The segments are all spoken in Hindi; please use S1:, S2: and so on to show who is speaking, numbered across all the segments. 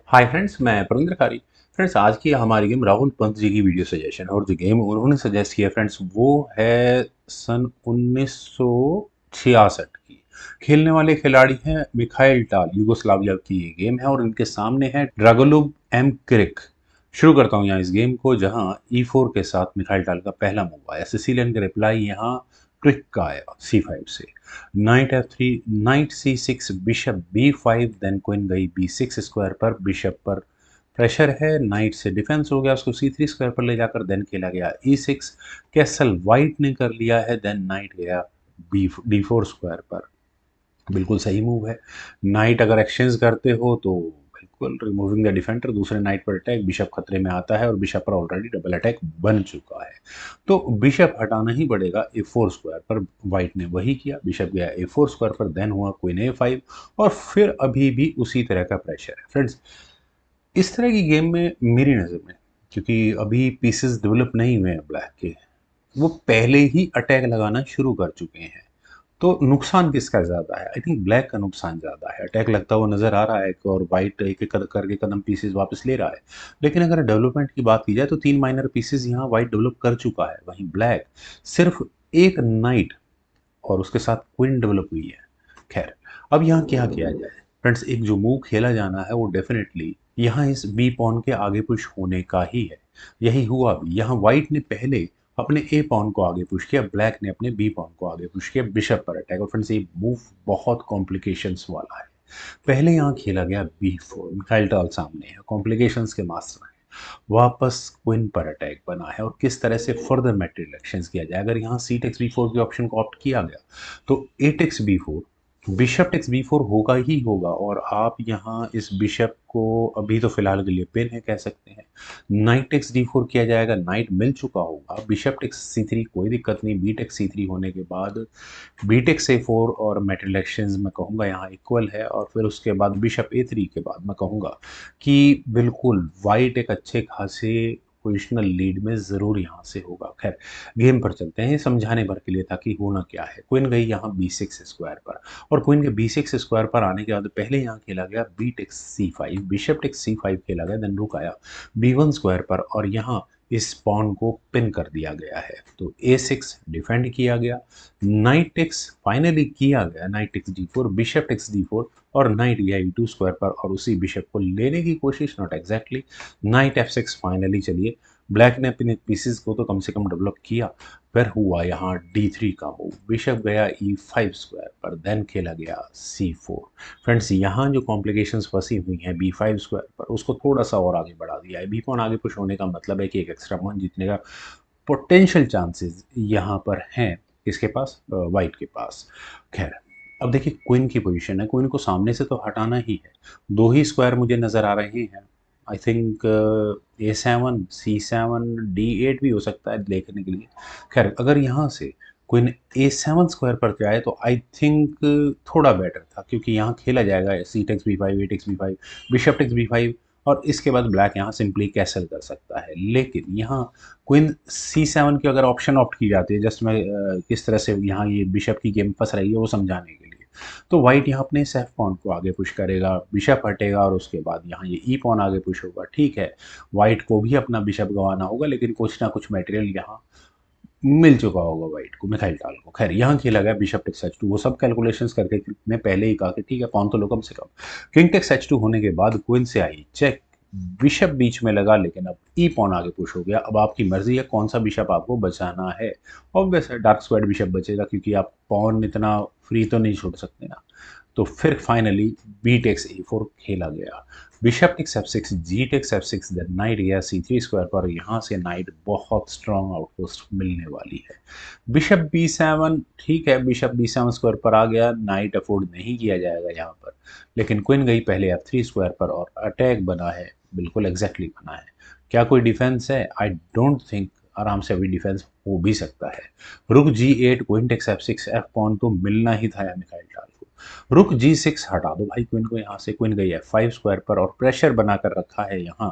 S1: हाय फ्रेंड्स, मैं प्रवीण खारी। फ्रेंड्स, आज की हमारी गेम राहुल पंत जी की वीडियो सजेशन और जो गेम उन्होंने सजेस्ट किया फ्रेंड्स वो है सन 1966 की। खेलने वाले खिलाड़ी हैं मिखाइल टाल, यूगोस्लाविया की ये गेम है और इनके सामने है ड्रागोलुब एम क्रिक। शुरू करता हूँ यहाँ इस गेम को, जहाँ E4 के साथ मिखाइल टाल का पहला मूव आया। सिसिलियन का रिप्लाई यहाँ क्रिक का आया C5 से। Knight F3, knight C6, bishop B5, then queen गई B6 स्क्वायर पर। बिशप पर प्रेशर है, नाइट से डिफेंस हो गया, उसको C3 स्क्वायर पर ले जाकर देन खेला गया E6। कैसल वाइट ने कर लिया है, देन नाइट गया D4 स्क्वायर पर। बिल्कुल सही मूव है। नाइट अगर एक्सचेंज करते हो तो बिल्कुल रिमूविंग द डिफेंडर, दूसरे नाइट पर अटैक, बिशप खतरे में आता है और बिशप पर ऑलरेडी डबल अटैक बन चुका है। तो बिशप हटाना ही पड़ेगा A4 स्क्वायर पर। वाइट ने वही किया, बिशप गया A4 स्क्वायर पर, देन हुआ क्वीन A5 और फिर अभी भी उसी तरह का प्रेशर है। फ्रेंड्स, इस तरह की गेम में मेरी नज़र में, क्योंकि अभी पीसेस डेवलप नहीं हुए हैं ब्लैक के, वो पहले ही अटैक लगाना शुरू कर चुके हैं। तो नुकसान किसका ज़्यादा है? आई थिंक ब्लैक का नुकसान ज़्यादा है। अटैक लगता हुआ नज़र आ रहा है और वाइट एक एक करके कदम पीसेस वापस ले रहा है। लेकिन अगर डेवलपमेंट की बात की जाए तो 3 माइनर पीसेस यहाँ वाइट डेवलप कर चुका है। वहीं ब्लैक सिर्फ एक नाइट और उसके साथ क्वीन डेवलप हुई है। खैर, अब यहाँ क्या किया जाए? फ्रेंड्स, एक जो मूव खेला जाना है वो डेफिनेटली यहाँ इस बी पॉन के आगे पुश होने का ही है। यही हुआ भी। यहाँ व्हाइट ने पहले अपने ए पॉन को आगे पुश किया, ब्लैक ने अपने बी पॉन को आगे पुश किया बिशप पर अटैक। और फ्रेंड्स, ये मूव बहुत कॉम्प्लिकेशंस वाला है। पहले यहाँ खेला गया B4, मिखाइल टाल सामने है, कॉम्प्लिकेशंस के मास्टर हैं। वापस क्वीन पर अटैक बना है और किस तरह से फर्दर मेटेरियल एक्सचेंज किया जाए। अगर यहाँ सी टेक्स B4 के ऑप्शन को ऑप्ट किया गया तो ए takes B4, bishop takes B4 होगा ही होगा। और आप यहाँ इस बिशप को अभी तो फिलहाल के लिए पिन है कह सकते हैं। नाइट टेक्स D4 किया जाएगा, नाइट मिल चुका होगा। बिशप टेक्स C3, कोई दिक्कत नहीं। बी टेक्स C3 होने के बाद बीटेक से 4 और मेटल एक्सचेंज मैं कहूँगा यहाँ इक्वल है। और फिर उसके बाद बिशप A3 के बाद मैं कहूँगा कि बिल्कुल वाइट एक अच्छे खासे पोजिशनल लीड में ज़रूर यहाँ से होगा। खैर, गेम पर चलते हैं। ये समझाने भर के लिए था कि होना क्या है। क्वीन गई यहाँ B6 स्क्वायर पर और क्वीन के B6 स्क्वायर पर आने के बाद पहले यहाँ खेला गया B takes C5, bishop takes C5 खेला गया, देन रुक आया B1 स्क्वायर पर और यहाँ इस पॉन को पिन कर दिया गया है। तो A6 डिफेंड किया गया, नाइट टेक्स फाइनली किया गया, knight takes D4, bishop takes D4 और नाइट गया E2 स्क्वायर पर और उसी बिशप को लेने की कोशिश, not exactly. Night F6 finally. चलिए, ब्लैक ने अपने पीसेस को तो कम से कम डेवलप किया। फिर हुआ यहाँ D3 का मूव, बिशप गया E5 स्क्वायर पर, देन खेला गया C4। फ्रेंड्स, यहाँ जो कॉम्प्लिकेशंस फंसी हुई हैं B5 स्क्वायर पर, उसको थोड़ा सा और आगे बढ़ा दिया है। बी पॉन आगे पुश होने का मतलब है कि एक एक्स्ट्रा पॉइंट जीतने का पोटेंशियल चांसेस यहाँ पर हैं। किसके पास? वाइट के पास। खैर, अब देखिए क्वीन की पोजीशन है, क्वीन को सामने से तो हटाना ही है। दो ही स्क्वायर मुझे नज़र आ रहे हैं। I think A7, C7, D8 भी हो सकता है देखने के लिए। खैर, अगर यहाँ से क्वीन A7 स्क्वायर पर जाए तो आई थिंक थोड़ा बेटर था, क्योंकि यहाँ खेला जाएगा C takes B5, A takes B5, bishop takes B5 और इसके बाद ब्लैक यहाँ सिंपली कैसल कर सकता है। लेकिन यहाँ क्वीन C7 की अगर ऑप्शन ऑप्ट की जाती है, जस्ट मैं किस तरह से यहाँ ये बिशप की गेम फंस रही है वो समझाने के लिए, तो वाइट यहाँ अपने सेफ पॉन को आगे पुश करेगा, बिशप हटेगा और उसके बाद यहाँ ये ई पॉन आगे पुश होगा। ठीक है, वाइट को भी अपना बिशप गंवाना होगा, लेकिन कुछ ना कुछ मटेरियल यहाँ मिल चुका होगा वाइट को, मिखाइल टाल को। खैर, यहाँ खेला गया बिशप टेक्स H2। वो सब कैलकुलेशंस करके मैं पहले ही कहा कि ठीक है, पॉन तो लो कम से कम। किंग टेक्स H2 होने के बाद क्वीन से आई चेक, बिशप बीच में लगा, लेकिन अब ई पॉन आगे पुश हो गया। अब आपकी मर्जी है कौन सा बिशप आपको बचाना है। ऑब्वियस है डार्क स्क्वायर बिशप बचेगा, क्योंकि आप पॉन इतना फ्री तो नहीं छोड़ सकते ना। तो फिर फाइनली बी टेक्स E4 खेला गया, बिशप टेक्स F6, जी टेक्स F6, देन नाइट गया C3 स्क्वायर पर। यहाँ से नाइट बहुत स्ट्रॉन्ग आउटपोस्ट मिलने वाली है। बिशप B7, ठीक है, बिशप B7 स्क्वायर पर आ गया, नाइट अफोर्ड नहीं किया जाएगा यहाँ पर। लेकिन क्वीन गई पहले F3 स्क्वायर पर और अटैक बना है, बिल्कुल एग्जैक्टली बना है। क्या कोई डिफेंस है? आई डोंट थिंक आराम से अभी डिफेंस हो भी सकता है। रुक G8, queen takes F6, F pawn तो मिलना ही था यार मिखाइल टाल को। रुक G6 हटा दो भाई क्वीन को यहाँ से। क्वीन गई F5 स्क्वायर पर और प्रेशर बनाकर रखा है यहाँ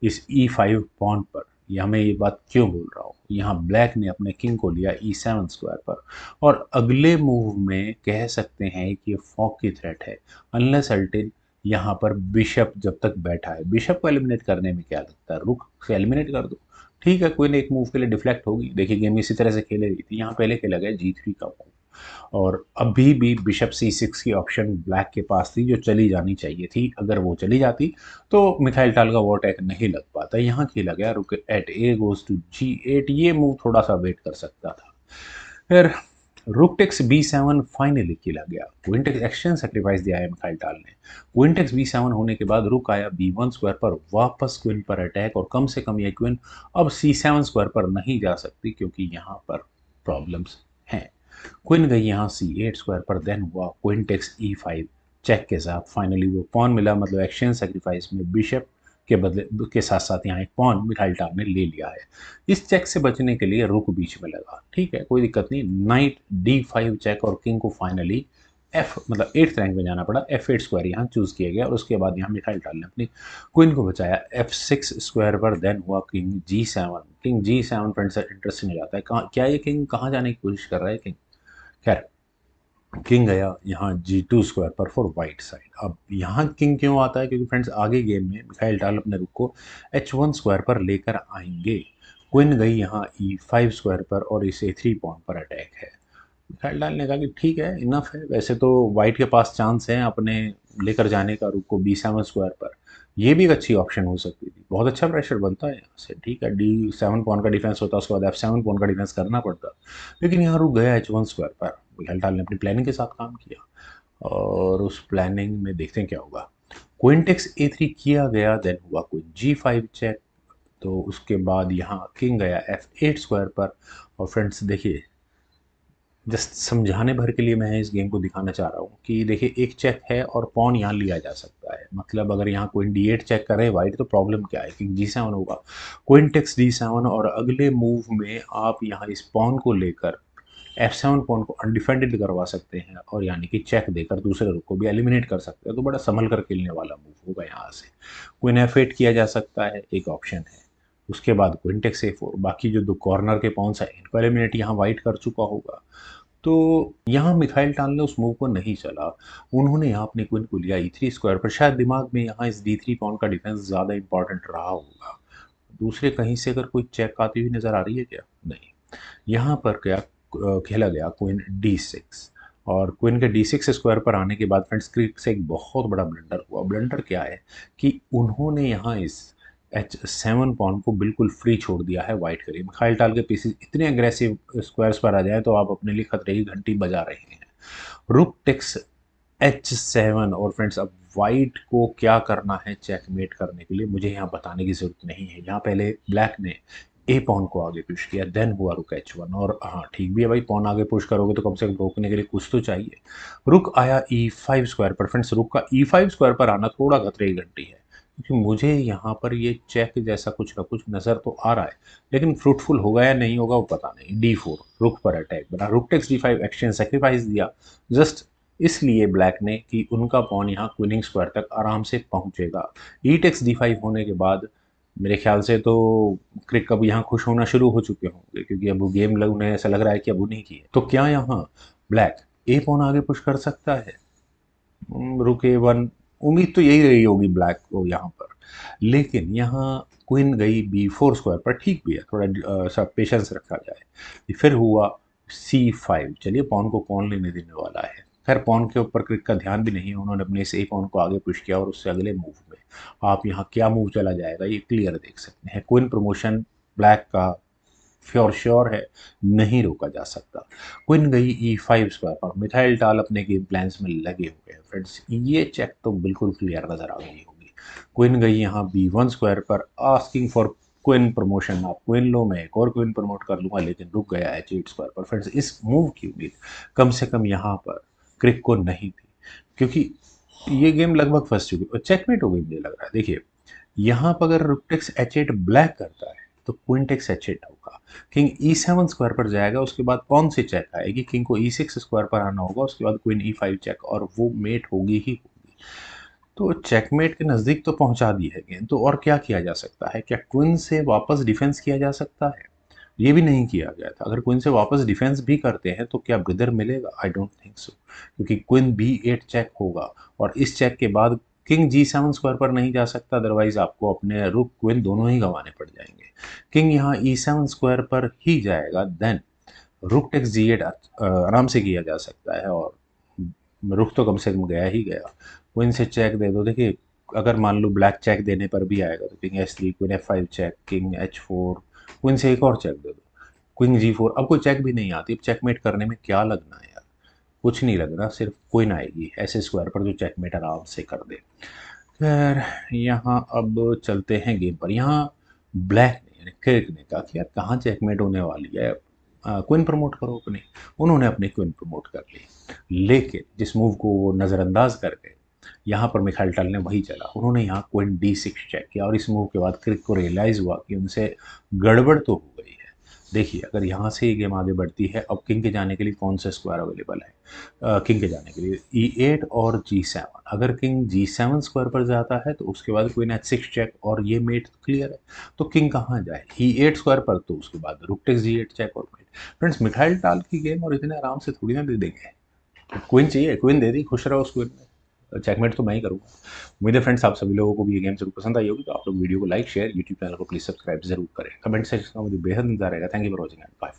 S1: इस E5 पॉन पर। यह मैं ये बात क्यों बोल रहा हूँ, यहाँ ब्लैक ने अपने किंग को लिया E7 स्क्वायर पर और अगले मूव में कह सकते हैं कि ये फॉक की थ्रेट है। अनलेस अल्टिल यहाँ पर बिशप जब तक बैठा है, बिशप को एलिमिनेट करने में क्या लगता है, रुक से एलिमिनेट कर दो, ठीक है, क्वीन एक मूव के लिए डिफ्लेक्ट होगी। देखिए गेम इसी तरह से खेले रही थी, यहाँ पहले खेला गया G3 का मूव, और अभी भी बिशप C6 की ऑप्शन ब्लैक के पास थी जो चली जानी चाहिए थी। अगर वो चली जाती तो मिखाइल टाल का वॉर अटैक नहीं लग पाता। यहाँ खेला गया रुक eight A goes to G8, ये मूव थोड़ा सा वेट कर सकता था। फिर रुक टेक्स B7 फाइनली खेला गया, क्वीन टेक्स एक्शन सेक्रीफाइस दिया है मिखाइल टाल ने। क्वीन टेक्स B7 होने के बाद रुक आया B1 स्क्वायर पर, वापस क्वीन पर अटैक, और कम से कम ये क्वीन अब C7 स्क्वायर पर नहीं जा सकती क्योंकि यहाँ पर प्रॉब्लम्स हैं। क्वीन गई यहाँ C8 स्क्वायर पर, देन हुआ क्वीन टेक्स E5 चेक के साथ, फाइनली वो पॉन मिला, मतलब एक्सचेंज सेक्रीफाइस में बिशप के बदले के साथ साथ यहाँ एक पॉन मिखाइल टाल ने ले लिया है। इस चेक से बचने के लिए रुक बीच में लगा, ठीक है कोई दिक्कत नहीं, नाइट D5 चेक, और किंग को फाइनली एफ मतलब 8th रैंक में जाना पड़ा, F8 स्क्वायर यहाँ चूज किया गया, और उसके बाद यहाँ मिखाइल टाल ने अपनी क्वीन को बचाया F6 स्क्वायर पर, देन हुआ king G7। King G7 friends interesting हो जाता है, कहाँ क्या ये किंग कहाँ जाने की कोशिश कर रहा है किंग। खैर किंग गया यहाँ G2 स्क्वायर पर फॉर वाइट साइड। अब यहाँ किंग क्यों आता है, क्योंकि फ्रेंड्स आगे गेम में मिखाइल टाल अपने रुक को H1 स्क्वायर पर लेकर आएंगे। क्वीन गई यहाँ E5 स्क्वायर पर, और इस A3 पॉइंट पर अटैक है। मिखाइल टाल ने कहा कि ठीक है इनफ है, वैसे तो वाइट के पास चांस है अपने लेकर जाने का रुक को B7 स्क्वायर पर, ये भी एक अच्छी ऑप्शन हो सकती थी, बहुत अच्छा प्रेशर बनता है यहाँ से, ठीक है D7 पॉन का डिफेंस होता, उसके बाद F7 पॉन का डिफेंस करना पड़ता, लेकिन यहाँ रुक गया H1 स्क्वायर पर। मिखाइल टाल ने अपनी प्लानिंग के साथ काम किया, और उस प्लानिंग में देखते हैं क्या होगा। क्वीन टेक्स A3 किया गया, देन हुआ क्वीन G5 चेक, तो उसके बाद यहाँ किंग गया F8 स्क्वायर पर। और फ्रेंड्स देखिए जस्ट समझाने भर के लिए मैं इस गेम को दिखाना चाह रहा हूँ कि देखिए एक चेक है और पॉन यहाँ लिया जा सकता है, मतलब अगर यहाँ क्वीन D8 चेक करे वाइट तो प्रॉब्लम क्या है, किंग G7 होगा, क्वीन टेक्स D7, और अगले मूव में आप यहाँ इस पॉन को लेकर F7 पॉन को अनडिफेंडेड करवा सकते हैं, और यानी कि चेक देकर दूसरे रुक को भी एलिमिनेट कर सकते हैं, तो बड़ा संभल कर खेलने वाला मूव होगा यहाँ से। क्वीन F8 किया जा सकता है, एक ऑप्शन है, उसके बाद क्वीन टेक्स A4, बाकी जो दो कॉर्नर के पॉन्स हैं इनको एलिमिनेट यहाँ वाइट कर चुका होगा। तो यहाँ मिखाइल टाल ने उस मूव को नहीं चला, उन्होंने यहाँ अपनी क्वीन को लिया E3 स्क्वायर पर, शायद दिमाग में यहाँ इस D3 पॉन का डिफेंस ज़्यादा इंपॉर्टेंट रहा होगा। दूसरे कहीं से अगर कोई चेक आती हुई नज़र आ रही है क्या, नहीं। यहाँ पर क्या खेला गया क्वीन D6, और क्वीन के D6 स्क्वायर पर आने के बाद फ्रेंड्स क्रिक से एक बहुत बड़ा ब्लंडर हुआ। ब्लंडर क्या है कि उन्होंने यहाँ इस H7 पॉन को बिल्कुल फ्री छोड़ दिया है वाइट के लिए। मिखाइल टाल के पीसेस इतने अग्रेसिव स्क्वायर्स पर आ जाए तो आप अपने लिए खतरे की घंटी बजा रहे हैं। रुक टेक्स H7, और फ्रेंड्स अब वाइट को क्या करना है चेकमेट करने के लिए मुझे यहाँ बताने की ज़रूरत नहीं है। यहाँ पहले ब्लैक ने ए पॉन को आगे पुश किया, देन हुआ रुक H1, और हाँ ठीक भी है भाई, पॉन आगे पुश करोगे तो कम से कम रोकने के लिए कुछ तो चाहिए। रुक आया E5 स्क्वायर पर, फ्रेंड्स रुक का E5 स्क्वायर पर आना थोड़ा खतरे की घंटी है, क्योंकि मुझे यहाँ पर ये चेक जैसा कुछ ना कुछ नज़र तो आ रहा है, लेकिन फ्रूटफुल होगा या नहीं होगा वो पता नहीं। D4 रुक पर अटैक बना, rook takes D5 exchange sacrifice दिया, जस्ट इसलिए ब्लैक ने कि उनका पॉन यहाँ क्वीनिंग स्क्वायर तक आराम से पहुंचेगा। ई टेक्स D5 होने के बाद मेरे ख्याल से तो क्रिक अब यहाँ खुश होना शुरू हो चुके होंगे, क्योंकि अब वो गेम उन्हें ऐसा लग रहा है कि अब उन्हीं की है। तो क्या यहाँ ब्लैक ए पॉन आगे पुश कर सकता है, रुक A1, उम्मीद तो यही रही होगी ब्लैक को यहाँ पर, लेकिन यहाँ क्वीन गई B4 स्क्वायर पर, ठीक भी है, थोड़ा सा पेशेंस रखा जाए। फिर हुआ C5, चलिए पॉन को कौन लेने देने वाला है। खैर पॉन के ऊपर क्रिक का ध्यान भी नहीं है, उन्होंने अपने इस ए पॉन को आगे पुश किया, और उससे अगले मूव में आप यहाँ क्या मूव चला जाएगा ये क्लियर देख सकते हैं। क्वीन प्रमोशन ब्लैक का श्योर श्योर है, नहीं रोका जा सकता। क्वीन गई E5 स्क्वायर पर, मिखाइल टाल अपने गेम प्लान्स में लगे हुए हैं फ्रेंड्स, ये चेक तो बिल्कुल क्लियर नजर आ गई होगी। क्वीन गई यहाँ B1 स्क्वायर पर, आस्किंग फॉर क्वीन प्रमोशन, आप क्वीन लो मैं एक और क्वीन प्रमोट कर लूंगा, लेकिन रुक गया H8 स्क्वायर पर। फ्रेंड्स इस मूव की उम्मीद कम से कम यहाँ पर क्रिक को नहीं थी, क्योंकि ये गेम लगभग फंस चुकी और चेकमेट हो गई मुझे लग रहा है। देखिए यहाँ पर अगर रुक टेक्स H8 ब्लैक करता है तो क्वीन टेक्स H8 होगा, किंग E7 स्क्वायर पर जाएगा, उसके बाद कौन सी चेक आएगी, किंग को E6 स्क्वायर पर आना होगा, उसके बाद क्वीन E5 चेक, और वो मेट होगी ही होगी। तो चेकमेट के नज़दीक तो पहुंचा दी है गेंद, तो और क्या किया जा सकता है, क्या क्वीन से वापस डिफेंस किया जा सकता है, ये भी नहीं किया गया था। अगर क्वीन से वापस डिफेंस भी करते हैं तो क्या ब्रिदर मिलेगा, आई डोंट थिंक सो, क्योंकि क्वीन B8 चेक होगा, और इस चेक के बाद किंग G7 स्क्वायर पर नहीं जा सकता, अदरवाइज आपको अपने रुक क्वीन दोनों ही गंवाने पड़ जाएंगे। किंग यहाँ E7 स्क्वायर पर ही जाएगा, देन रुक टेक्स G8 आराम से किया जा सकता है, और रुक तो कम से कम गया ही गया। क्वीन से चेक दे दो। देखिए अगर मान लो ब्लैक चेक देने पर भी आएगा तो king H3, queen F5 check, king H4, queen से एक और चेक दे दो, क्वीन G4। अब कोई चेक भी नहीं आती, अब चेकमेट करने में क्या लगना है यार, कुछ नहीं लगना, सिर्फ क्वीन आएगी ऐसे स्क्वायर पर जो चेकमेट आराम से कर दे। खैर यहाँ अब चलते हैं गेम पर। यहाँ ब्लैक ने यानी क्रिक ने कहा कि यार कहाँ चेकमेट होने वाली है, क्वीन प्रमोट करो अपनी। उन्होंने अपनी क्वीन प्रमोट कर ली, लेकिन जिस मूव को वो नज़रअंदाज कर गए, यहाँ पर मिखाइल टाल ने वही चला। उन्होंने यहाँ क्वीन D6 चेक किया, और इस मूव के बाद क्रिक को रियलाइज़ हुआ कि उनसे गड़बड़ तो हो गई है। देखिए अगर यहाँ से ये गेम आगे बढ़ती है, अब किंग के जाने के लिए कौन सा स्क्वायर अवेलेबल है, किंग के जाने के लिए E8 और G7। अगर किंग G7 स्क्वायर पर जाता है तो उसके बाद क्वीन H6 चेक, और ये मेट क्लियर है। तो किंग कहाँ जाए, E8 स्क्वायर पर, तो उसके बाद रुक टेक्स G8 चेक और मेट। फ्रेंड्स मिखाइल टाल की गेम और इतने आराम से थोड़ी ना दे देंगे। क्वीन चाहिए, क्वीन दे दी, खुश रहो उस क्वीन में, चेकमेट तो मैं ही करूँगा। उम्मीद है फ्रेंड्स आप सभी लोगों को भी ये गेम जरूर पसंद आई होगी, तो आप लोग वीडियो को लाइक शेयर, यूट्यूब चैनल को प्लीज सब्सक्राइब जरूर करें। कमेंट सेक्शन का मुझे बेहद इंतजार रहेगा। Thank you for watching and bye.